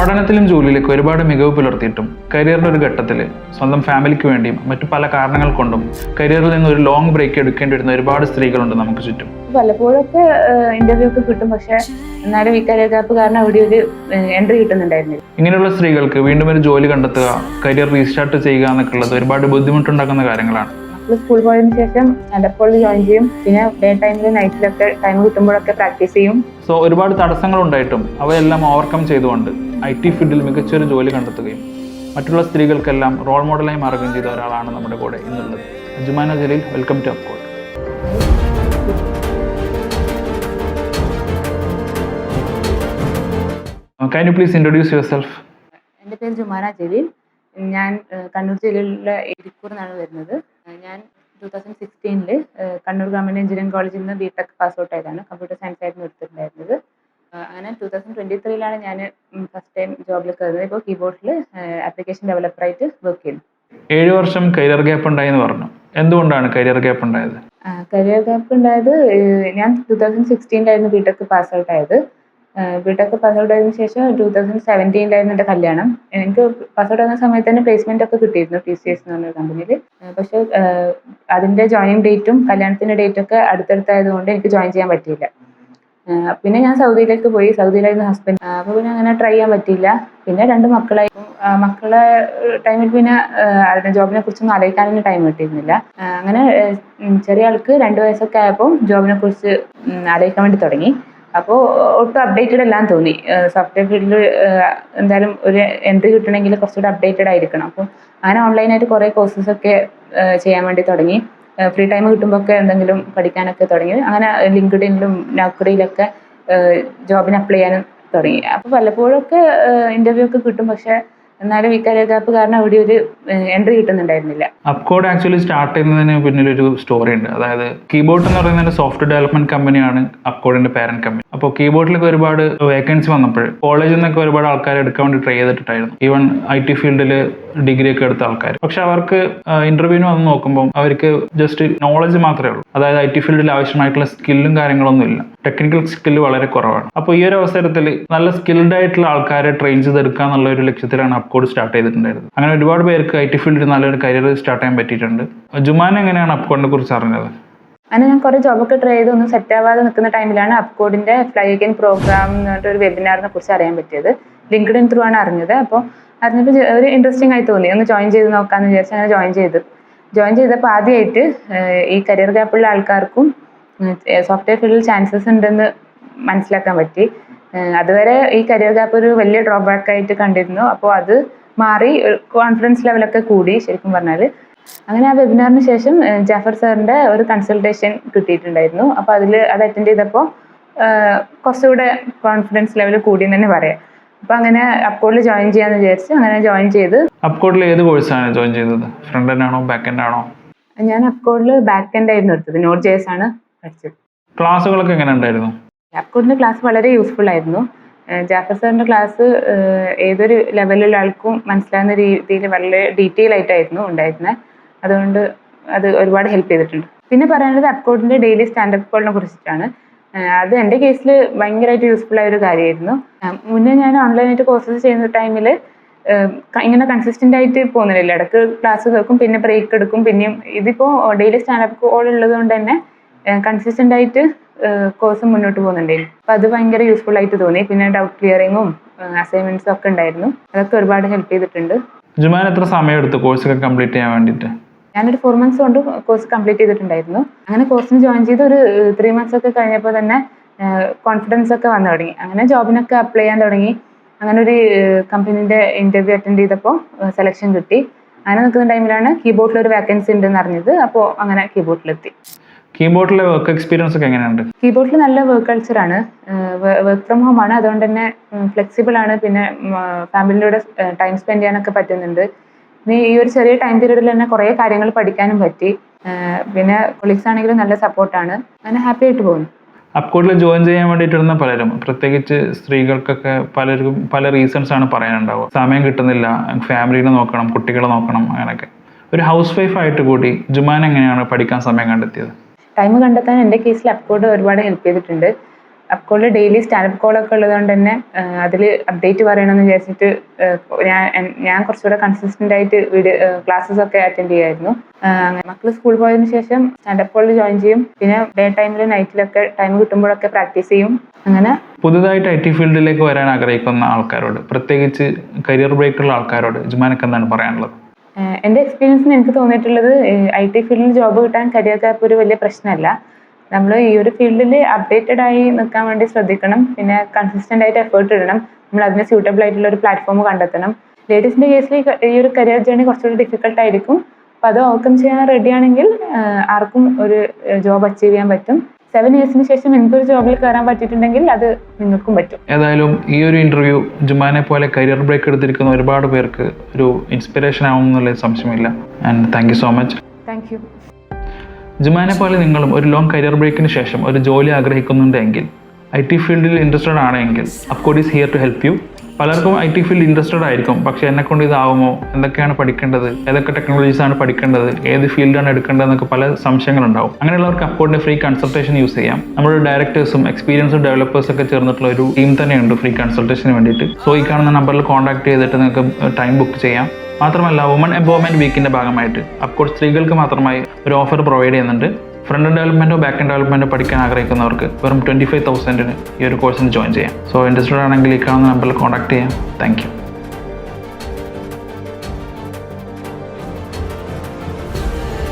പഠനത്തിലും ജോലിയിലേക്ക് ഒരുപാട് മികവ് പുലർത്തിയിട്ടും കരിയറിൻ്റെ ഒരു ഘട്ടത്തിൽ സ്വന്തം ഫാമിലിക്ക് വേണ്ടിയും മറ്റു പല കാരണങ്ങൾ കൊണ്ടും കരിയറിൽ നിന്ന് ഒരു ലോങ് ബ്രേക്ക് എടുക്കേണ്ടി വരുന്ന ഒരുപാട് സ്ത്രീകളുണ്ട് നമുക്ക് ചുറ്റും. പലപ്പോഴൊക്കെ ഇന്റർവ്യൂ ഒക്കെ കിട്ടും, പക്ഷെ എന്നാലും ഈ കരിയർ ഗ്യാപ്പ് കാരണം അവിടെ ഒരു എൻട്രി കിട്ടുന്നുണ്ടായിരുന്നില്ല. ഇങ്ങനെയുള്ള സ്ത്രീകൾക്ക് വീണ്ടും ഒരു ജോലി കണ്ടെത്തുക, കരിയർ റീസ്റ്റാർട്ട് ചെയ്യുക എന്നൊക്കെ ഉള്ളത് ഒരുപാട് ബുദ്ധിമുട്ടുണ്ടാക്കുന്ന കാര്യങ്ങളാണ്. സ്കൂൾ പോയതിനു ശേഷം സ്റ്റാൻഡപ്പ് ജോയിൻ ചെയ്യും, പിന്നെ ഡേ ടൈമിൽ നൈറ്റിലൊക്കെ ടൈം കിട്ടുമ്പോഴൊക്കെ പ്രാക്ടീസ് ചെയ്യും. സോ ഒരുപാട് തടസ്സങ്ങൾ ഉണ്ടായിട്ടും അവയെല്ലാം ഓവർകം ചെയ്തുകൊണ്ട് IT ഫീൽഡിൽ മികച്ചൊരു ജോലി കണ്ടെത്തുകയും മറ്റുള്ള സ്ത്രീകൾക്കെല്ലാം റോൾ മോഡലായി മാറുകയും ചെയ്ത ഒരാളാണ് നമ്മുടെ കൂടെ ഇന്നുള്ളത്. Jumana Jaleel, welcome to Upcode. Can you please introduce yourself? എൻ്റെ പേര് ജുമാന ജലീൽ. ഞാൻ കണ്ണൂർ ജില്ലയിലുള്ള ഇരിക്കൂർ നിന്നാണ് വരുന്നത്. ഞാൻ 2016 കണ്ണൂർ ഗവൺമെൻറ് എഞ്ചിനീയറിംഗ് കോളേജിൽ നിന്ന് BTech പാസ് ഔട്ട് ആയതാണ്. കമ്പ്യൂട്ടർ സയൻസ് ആയിരുന്നു എടുത്തിട്ടുണ്ടായിരുന്നത്. അങ്ങനെ 2023 ഞാൻ ഫസ്റ്റ് ടൈം ജോബിൽ കയറുന്നത്. ഇപ്പോൾ കീബോർഡിൽ ആപ്ലിക്കേഷൻ ഡെവലപ്പറായിട്ട് വർക്ക് ചെയ്യുന്നു. 7 വർഷം കരിയർ ഗ്യാപ്പ് ഉണ്ടായെന്ന് പറഞ്ഞു. എന്തുകൊണ്ടാണ് കരിയർ ഗ്യാപ്പ് ഉണ്ടായത്? കരിയർ ഗ്യാപ്പ് ഉണ്ടായത്, ഞാൻ 2016 BTech പാസ് ഔട്ട് ആയത്. BTech പാസ് ഔട്ട് ആയതിനു ശേഷം 2017 എൻ്റെ കല്യാണം. എനിക്ക് പാസ് ഔട്ട് ആകുന്ന സമയത്ത് തന്നെ പ്ലേസ്മെന്റ് ഒക്കെ കിട്ടിയിരുന്നു TCS എന്ന് പറഞ്ഞ കമ്പനിയിൽ. പക്ഷെ അതിന്റെ ജോയിനിങ് ഡേറ്റും കല്യാണത്തിന്റെ ഡേറ്റും ഒക്കെ അടുത്തടുത്തായതുകൊണ്ട് എനിക്ക് ജോയിൻ ചെയ്യാൻ പറ്റിയില്ല. പിന്നെ ഞാൻ സൗദിയിലേക്ക് പോയി. സൗദിയിലായിരുന്നു ഹസ്ബൻഡ്. അപ്പോൾ പിന്നെ അങ്ങനെ ട്രൈ ചെയ്യാൻ പറ്റിയില്ല. പിന്നെ 2 മക്കളായി. മക്കളെ ടൈമിൽ പിന്നെ ജോബിനെ കുറിച്ചൊന്നും ആലോചിക്കാനൊന്നും ടൈം കിട്ടിയിരുന്നില്ല. അങ്ങനെ ചെറിയ ആൾക്ക് 2 വയസ്സൊക്കെ ആയപ്പോൾ ജോബിനെ കുറിച്ച് ആലോചിക്കാൻ വേണ്ടി തുടങ്ങി. അപ്പോൾ ഒട്ടും അപ്ഡേറ്റഡ് എല്ലാം തോന്നി. സോഫ്റ്റ്വെയർ ഫീൽഡിൽ എന്തായാലും ഒരു എൻട്രി കിട്ടണമെങ്കിൽ കുറച്ചുകൂടി അപ്ഡേറ്റഡ് ആയിരിക്കണം. അപ്പോൾ അങ്ങനെ ഓൺലൈനായിട്ട് കുറേ കോഴ്സസൊക്കെ ചെയ്യാൻ വേണ്ടി തുടങ്ങി. ഫ്രീ ടൈം കിട്ടുമ്പോൾ ഒക്കെ എന്തെങ്കിലും പഠിക്കാനൊക്കെ തുടങ്ങി. അങ്ങനെ ലിങ്ക്ഡിനിലും നൗക്കറിയിലൊക്കെ ജോബിന് അപ്ലൈ ചെയ്യാനും തുടങ്ങി. അപ്പോൾ പലപ്പോഴൊക്കെ ഇൻ്റർവ്യൂ ഒക്കെ കിട്ടും, പക്ഷേ എന്നാലും ഈ കരിയർ ഗ്യാപ്പ് കാരണം അവിടെ ഒരു എൻട്രി കിട്ടുന്നുണ്ടായിരുന്നില്ല. അപ്കോഡ് ആക്ച്വലി സ്റ്റാർട്ട് ചെയ്യുന്നതിന് പിന്നിലൊരു സ്റ്റോറി ഉണ്ട്. അതായത് കീബോർഡ് എന്ന് പറയുന്ന സോഫ്റ്റ്വെയർ ഡെവലപ്മെന്റ് കമ്പനിയാണ് അപ്കോഡിന്റെ പാരന്റ് കമ്പനി. അപ്പോൾ കീബോർഡിലൊക്കെ ഒരുപാട് വേക്കൻസി വന്നപ്പോൾ കോളേജിൽ നിന്നൊക്കെ ഒരുപാട് ആൾക്കാർ എടുക്കാൻ വേണ്ടി ട്രൈ ചെയ്തിട്ടുണ്ടായിരുന്നു. ഈവൻ IT ഫീൽഡിൽ ഡിഗ്രി ഒക്കെ എടുത്ത ആൾക്കാർ. പക്ഷെ അവർക്ക് ഇന്റർവ്യൂവിന് വന്ന് നോക്കുമ്പോൾ അവർക്ക് ജസ്റ്റ് നോളജ് മാത്രമേ ഉള്ളൂ. അതായത് IT ഫീൽഡിൽ ആവശ്യമായിട്ടുള്ള സ്കില്ലും കാര്യങ്ങളൊന്നും ഇല്ല. ടെക്നിക്കൽ സ്കില്ല് വളരെ കുറവാണ്. അപ്പോൾ ഈ ഒരു അവസരത്തിൽ നല്ല സ്കിൽഡ് ആയിട്ടുള്ള ആൾക്കാരെ ട്രെയിൻ ചെയ്തെടുക്കുക എന്നുള്ള ഒരു ലക്ഷ്യത്തിലാണ് അപ്കോഡ് സ്റ്റാർട്ട് ചെയ്തിട്ടുണ്ടായിരുന്നത്. അങ്ങനെ ഒരുപാഡ് പേർക്ക് IT ഫീൽഡിൽ നല്ലൊരു കരിയർ സ്റ്റാർട്ട് ചെയ്യാൻ പറ്റിയിട്ടുണ്ട്. ജുമാന എങ്ങനെയാണ് അപ്കോഡിനെ കുറിച്ച് അറിഞ്ഞത്? അങ്ങനെ ഞാൻ കുറേ ജോബൊക്കെ ട്രൈ ചെയ്ത് ഒന്നും സെറ്റ് ആവാതെ നിൽക്കുന്ന ടൈമിലാണ് അപ്കോഡിന്റെ ഫ്ലൈ അഗൈൻ പ്രോഗ്രാം എന്ന് പറഞ്ഞിട്ട് ഒരു വെബിനാറിനെ കുറിച്ച് അറിയാൻ പറ്റിയത്. ലിങ്ക്ഡിൻ ത്രൂ ആണ് അറിഞ്ഞത്. അപ്പോൾ അറിഞ്ഞപ്പോൾ ഒരു ഇൻട്രസ്റ്റിംഗ് ആയി തോന്നി. ഒന്ന് ജോയിൻ ചെയ്ത് നോക്കാമെന്ന് വിചാരിച്ച് അങ്ങനെ ജോയിൻ ചെയ്തപ്പോൾ ആദ്യമായിട്ട് ഈ കരിയർ ഗ്യാപ്പുള്ള ആൾക്കാർക്കും സോഫ്റ്റ്വെയർ ഫീൽഡിൽ ചാൻസസ് ഉണ്ടെന്ന് മനസ്സിലാക്കാൻ പറ്റി. അതുവരെ ഈ കരിയർ ഗ്യാപ്പ് ഒരു വലിയ ഡ്രോബാക്ക് ആയിട്ട് കണ്ടിരുന്നു. അപ്പോൾ അത് മാറി കോൺഫിഡൻസ് ലെവലൊക്കെ കൂടി ശരിക്കും പറഞ്ഞാൽ. അങ്ങനെ ആ വെബിനാറിന് ശേഷം ജാഫർ സാറിൻ്റെ ഒരു കൺസൾട്ടേഷൻ കിട്ടിയിട്ടുണ്ടായിരുന്നു. അപ്പോൾ അത് അറ്റൻഡ് ചെയ്തപ്പോൾ കുറച്ചുകൂടെ കോൺഫിഡൻസ് ലെവൽ കൂടി എന്ന് തന്നെ പറയാം. അപ്പോൾ അങ്ങനെ അപ്കോഡിൽ ജോയിൻ ചെയ്യാമെന്ന് വിചാരിച്ച് അങ്ങനെ ജോയിൻ ചെയ്ത്. അപ്കോഡിൽ ഏത് കോഴ്സാണ് ജോയിൻ ചെയ്തത്? ഫ്രണ്ട് എൻഡ് ആണോ ബാക്ക് എൻഡ് ആണോ? ഞാൻ അപ്കോഡിൽ ബാക്ക് എൻഡ് ആയിരുന്നു എടുത്തത്. Node.js ആണ് പഠിച്ചത്. ക്ലാസ്സുകളൊക്കെ എങ്ങനെ ഉണ്ടായിരുന്നു? അപ്കോഡിൻ്റെ ക്ലാസ് വളരെ യൂസ്ഫുൾ ആയിരുന്നു. ജാഫർ സാറിൻ്റെ ക്ലാസ് ഏതൊരു ലെവലിലുള്ള ആൾക്കും മനസ്സിലാകുന്ന രീതിയിൽ വളരെ ഡീറ്റെയിൽ ആയിട്ടായിരുന്നു ഉണ്ടായിരുന്നത്. അതുകൊണ്ട് അത് ഒരുപാട് ഹെൽപ്പ് ചെയ്തിട്ടുണ്ട്. പിന്നെ പറയാനുള്ളത് അപ്കോഡിൻ്റെ ഡെയിലി സ്റ്റാൻഡപ്പ് കോളിനെ കുറിച്ചിട്ടാണ്. അത് എൻ്റെ കേസിൽ ഭയങ്കരമായിട്ട് യൂസ്ഫുൾ ആയ ഒരു കാര്യമായിരുന്നു. മുന്നേ ഞാൻ ഓൺലൈനായിട്ട് കോഴ്സസ് ചെയ്യുന്ന ടൈമിൽ ഇങ്ങനെ കൺസിസ്റ്റൻ്റ് ആയിട്ട് പോകുന്നില്ല. ഇടയ്ക്ക് ക്ലാസ് കേൾക്കും, പിന്നെ ബ്രേക്ക് എടുക്കും, പിന്നെയും. ഇതിപ്പോൾ ഡെയിലി സ്റ്റാൻഡപ്പ് കോൾ ഉള്ളത് കൊണ്ട് തന്നെ കൺസിസ്റ്റൻ്റ് ആയിട്ട് കോഴ്സ് മുന്നോട്ട് പോകുന്നുണ്ടായിരുന്നു. അപ്പോൾ അത് ഭയങ്കര യൂസ്ഫുൾ ആയിട്ട് തോന്നി. പിന്നെ ഡൗട്ട് ക്ലിയറിങ്ങും അസൈൻമെൻറ്റ്സും ഒക്കെ ഉണ്ടായിരുന്നു. അതൊക്കെ ഒരുപാട് ഹെൽപ്പ് ചെയ്തിട്ടുണ്ട്. ജുമാൻ എത്ര സമയം എടുത്തു കോഴ്സൊക്കെ കംപ്ലീറ്റ് ചെയ്യാൻ വേണ്ടിയിട്ട്? ഞാനൊരു 4 months കൊണ്ട് കോഴ്സ് കംപ്ലീറ്റ് ചെയ്തിട്ടുണ്ടായിരുന്നു. അങ്ങനെ കോഴ്സിന് ജോയിൻ ചെയ്ത് ഒരു 3 months ഒക്കെ കഴിഞ്ഞപ്പോൾ തന്നെ കോൺഫിഡൻസ് ഒക്കെ വന്നു തുടങ്ങി. അങ്ങനെ ജോബിനൊക്കെ അപ്ലൈ ചെയ്യാൻ തുടങ്ങി. അങ്ങനെ ഒരു കമ്പനീൻ്റെ ഇൻ്റർവ്യൂ അറ്റൻഡ് ചെയ്തപ്പോൾ സെലക്ഷൻ കിട്ടി. അങ്ങനെ നിൽക്കുന്ന ടൈമിലാണ് കീബോർഡിൽ ഒരു വേക്കൻസി ഉണ്ടെന്ന് അറിഞ്ഞത്. അപ്പോൾ അങ്ങനെ കീബോർഡിലെത്തി. കീബോർഡിലെ വർക്ക് എക്സ്പീരിയൻസ് ഒക്കെ എങ്ങനെയുണ്ട്? കീബോർഡിൽ നല്ല വർക്ക് കൾച്ചറാണ്. വർക്ക് ഫ്രം ഹോം ആണ്, അതുകൊണ്ട് തന്നെ ഫ്ലെക്സിബിൾ ആണ്. പിന്നെ ഫാമിലിയുടെ ടൈം സ്പെൻഡ് ചെയ്യാനൊക്കെ പറ്റുന്നുണ്ട്. പിന്നെ ഈ ഒരു ചെറിയ ടൈം പീരീഡിൽ തന്നെ കുറേ കാര്യങ്ങൾ പഠിക്കാനും പറ്റി. പിന്നെ കൊളീഗ്സ് ആണെങ്കിലും നല്ല സപ്പോർട്ടാണ്. അങ്ങനെ ഹാപ്പി ആയിട്ട് പോകുന്നു. അപ്കോഡിൽ ജോയിൻ ചെയ്യാൻ വേണ്ടിയിട്ടിരുന്ന പലരും, പ്രത്യേകിച്ച് സ്ത്രീകൾക്കൊക്കെ പലർക്കും പല റീസൺസ് ആണ് പറയാനുണ്ടാവുക. സമയം കിട്ടുന്നില്ല, ഫാമിലിനെ നോക്കണം, കുട്ടികളെ നോക്കണം, അങ്ങനെയൊക്കെ. ഒരു ഹൗസ് വൈഫ് ആയിട്ട് കൂടി ജുമാൻ എങ്ങനെയാണ് പഠിക്കാൻ സമയം കണ്ടെത്തിയത്? ടൈം കണ്ടെത്താൻ എൻ്റെ കേസിൽ അപ്കോഡ് ഒരുപാട് ഹെൽപ്പ് ചെയ്തിട്ടുണ്ട്. അപ്കോഡിൽ ഡെയിലി സ്റ്റാൻഡപ്പ് കോളൊക്കെ ഉള്ളതുകൊണ്ട് തന്നെ അതിൽ അപ്ഡേറ്റ് പറയണമെന്ന് വിചാരിച്ചിട്ട് ഞാൻ കുറച്ചുകൂടെ കൺസിസ്റ്റൻ്റ് ആയിട്ട് ക്ലാസ്സസ് ഒക്കെ അറ്റൻഡ് ചെയ്യുമായിരുന്നു. മക്കൾ സ്കൂളിൽ പോയതിനു ശേഷം സ്റ്റാൻഡപ്പ് കോളിൽ ജോയിൻ ചെയ്യും. പിന്നെ ഡേ ടൈമിൽ നൈറ്റിലൊക്കെ ടൈം കിട്ടുമ്പോഴൊക്കെ പ്രാക്ടീസ് ചെയ്യും. അങ്ങനെ പുതുതായിട്ട് IT ഫീൽഡിലേക്ക് വരാൻ ആഗ്രഹിക്കുന്ന ആൾക്കാരോട്, പ്രത്യേകിച്ച് കരിയർ ബ്രേക്കുള്ള ആൾക്കാരോട് ജുമാനക്ക് എന്താണ് പറയാനുള്ളത്? എൻ്റെ എക്സ്പീരിയൻസിന് എനിക്ക് തോന്നിയിട്ടുള്ളത് IT ഫീൽഡിൽ ജോബ് കിട്ടാൻ കരിയർ ഗ്യാപ്പ് ഒരു വലിയ പ്രശ്നമല്ല. നമ്മൾ ഈ ഒരു ഫീൽഡിൽ അപ്ഡേറ്റഡ് ആയി നിൽക്കാൻ വേണ്ടി ശ്രദ്ധിക്കണം. പിന്നെ കൺസിസ്റ്റൻ്റ് ആയിട്ട് എഫേർട്ട് ഇടണം. നമ്മൾ അതിന് സ്യൂട്ടബിൾ ആയിട്ടുള്ള ഒരു പ്ലാറ്റ്ഫോം കണ്ടെത്തണം. ലേഡീസിൻ്റെ കേസിൽ ഈ ഒരു കരിയർ ജേർണി കുറച്ചുകൂടി ഡിഫിക്കൽട്ട് ആയിരിക്കും. അപ്പോൾ അത് ഓവർകം ചെയ്യാൻ റെഡി ആണെങ്കിൽ ആർക്കും ഒരു ജോബ് അച്ചീവ് ചെയ്യാൻ പറ്റും. 7 ഇയേഴ്സിന് ശേഷം എനിക്കൊരു ജോബിൽ കയറാൻ പറ്റിയിട്ടുണ്ടെങ്കിൽ അത് നിങ്ങൾക്കും പറ്റും. ഏതായാലും ഈ ഒരു ഇൻ്റർവ്യൂ ജുമാനെ പോലെ കരിയർ ബ്രേക്ക് എടുത്തിരിക്കുന്ന ഒരുപാട് പേർക്ക് ഒരു ഇൻസ്പിറേഷൻ ആവും എന്നുള്ള സംശയമില്ല. And thank you so much. Thank you. ജുമാനെ പോലെ നിങ്ങളും ഒരു ലോങ് കരിയർ ബ്രേക്കിന് ശേഷം ഒരു ജോലി ആഗ്രഹിക്കുന്നുണ്ടെങ്കിൽ, IT ഫീൽഡിൽ ഇൻട്രസ്റ്റഡ് ആണെങ്കിൽ Upcode is here to help you. പലർക്കും IT ഫീൽഡ് ഇൻട്രസ്റ്റഡ് ആയിരിക്കും, പക്ഷേ എന്നെക്കൊണ്ട് ഇതാവുമോ, എന്തൊക്കെയാണ് പഠിക്കേണ്ടത്, ഏതൊക്കെ ടെക്നോളജീസ് ആണ് പഠിക്കേണ്ടത്, ഏത് ഫീൽഡാണ് എടുക്കേണ്ടതെന്നൊക്കെ പല സംശയങ്ങളുണ്ടാവും. അങ്ങനെയുള്ളവർക്ക് അപ്കോഡിൻ്റെ ഫ്രീ കൺസൾട്ടേഷൻ യൂസ് ചെയ്യാം. നമ്മുടെ ഡയറക്ടേഴ്സും എക്സ്പീരിയൻസും ഡെവലപ്പേഴ്സൊക്കെ ചേർന്നിട്ടുള്ള ഒരു ടീം തന്നെയുണ്ട് ഫ്രീ കൺസൾട്ടേഷന് വേണ്ടിയിട്ട്. സോ ഈ കാണുന്ന നമ്പറിൽ കോൺടാക്ട് ചെയ്തിട്ട് നിങ്ങൾക്ക് ടൈം ബുക്ക് ചെയ്യാം. മാത്രമല്ല, വുമൺ എംപവർമെൻറ്റ് വീക്കിൻ്റെ ഭാഗമായിട്ട് അപ്കോഡ് സ്ത്രീകൾക്ക് മാത്രമായി ഒരു ഓഫർ പ്രൊവൈഡ് ചെയ്യുന്നുണ്ട്. ഫ്രണ്ട് എൻഡ് ഡെവലപ്മെൻറ്റോ ബാക്ക് എൻഡ് ഡെവലപ്മെൻറ്റോ പഠിക്കാൻ ആഗ്രഹിക്കുന്നവർക്ക് വെറും 25,000 ഈ ഒരു കോഴ്സിന് ജോയിൻ ചെയ്യാം. സോ ഇൻട്രസ്റ്റഡ് ആണെങ്കിൽ ഈ കാണുന്ന നമ്പറിൽ കോൺടാക്ട് ചെയ്യാം. Thank you.